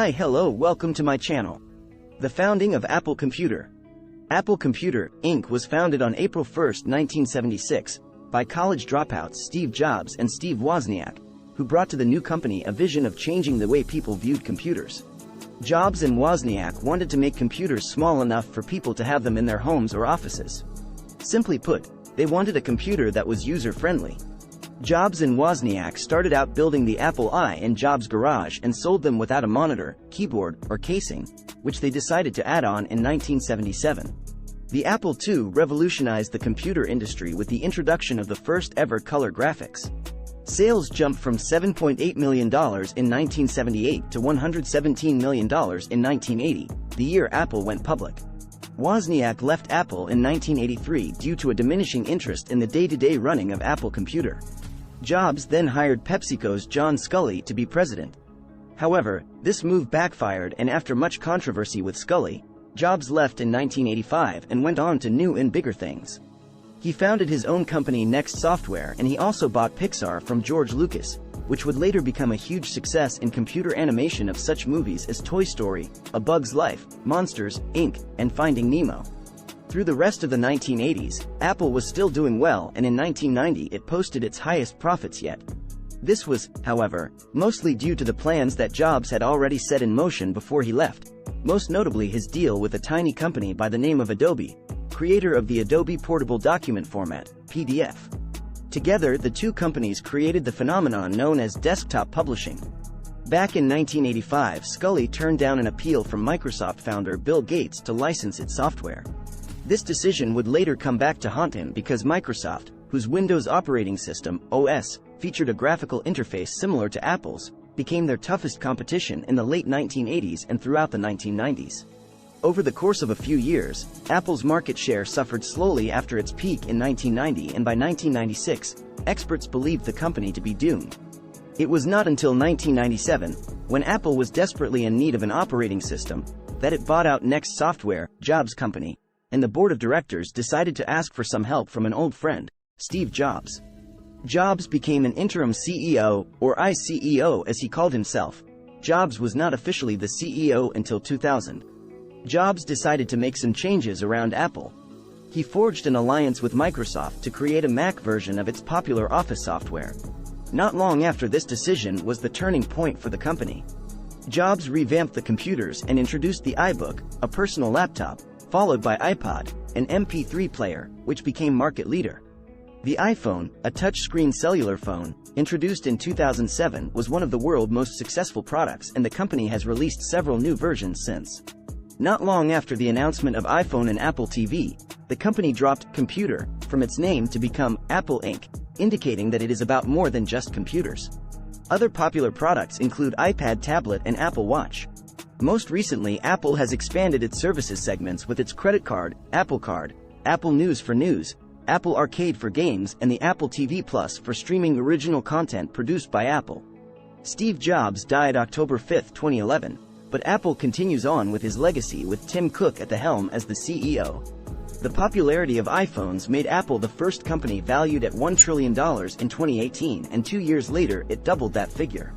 Hi, hello, welcome to my channel. The founding of Apple Computer. Apple Computer, Inc. was founded on April 1, 1976, by college dropouts Steve Jobs and Steve Wozniak, who brought to the new company a vision of changing the way people viewed computers. Jobs and Wozniak wanted to make computers small enough for people to have them in their homes or offices. Simply put, they wanted a computer that was user-friendly. Jobs and Wozniak started out building the Apple I in Jobs' garage and sold them without a monitor, keyboard, or casing, which they decided to add on in 1977. The Apple II revolutionized the computer industry with the introduction of the first-ever color graphics. Sales jumped from $7.8 million in 1978 to $117 million in 1980, the year Apple went public. Wozniak left Apple in 1983 due to a diminishing interest in the day-to-day running of Apple Computer. Jobs then hired PepsiCo's John Sculley to be president. However, this move backfired, and after much controversy with Sculley, Jobs left in 1985 and went on to new and bigger things. He founded his own company Next Software, and he also bought Pixar from George Lucas, which would later become a huge success in computer animation of such movies as Toy Story, A Bug's Life, Monsters, Inc., and Finding Nemo. Through the rest of the 1980s, Apple was still doing well, and in 1990 it posted its highest profits yet. This was, however, mostly due to the plans that Jobs had already set in motion before he left, most notably his deal with a tiny company by the name of Adobe, creator of the Adobe Portable Document Format, PDF. Together, the two companies created the phenomenon known as desktop publishing. Back in 1985, Sculley turned down an appeal from Microsoft founder Bill Gates to license its software. This decision would later come back to haunt him because Microsoft, whose Windows operating system, OS, featured a graphical interface similar to Apple's, became their toughest competition in the late 1980s and throughout the 1990s. Over the course of a few years, Apple's market share suffered slowly after its peak in 1990, and by 1996, experts believed the company to be doomed. It was not until 1997, when Apple was desperately in need of an operating system, that it bought out Next Software, Jobs' company, and the board of directors decided to ask for some help from an old friend, Steve Jobs. Jobs became an interim CEO, or ICEO as he called himself. Jobs was not officially the CEO until 2000. Jobs decided to make some changes around Apple. He forged an alliance with Microsoft to create a Mac version of its popular Office software. Not long after this decision was the turning point for the company. Jobs revamped the computers and introduced the iBook, a personal laptop, followed by iPod, an MP3 player, which became market leader. The iPhone, a touchscreen cellular phone, introduced in 2007, was one of the world's most successful products, and the company has released several new versions since. Not long after the announcement of iPhone and Apple TV, the company dropped Computer from its name to become Apple Inc., indicating that it is about more than just computers. Other popular products include iPad tablet and Apple Watch. Most recently, Apple has expanded its services segments with its credit card, Apple Card, Apple News for news, Apple Arcade for games, and the Apple TV Plus for streaming original content produced by Apple. Steve Jobs died October 5, 2011, but Apple continues on with his legacy with Tim Cook at the helm as the CEO. The popularity of iPhones made Apple the first company valued at $1 trillion in 2018, and 2 years later it doubled that figure.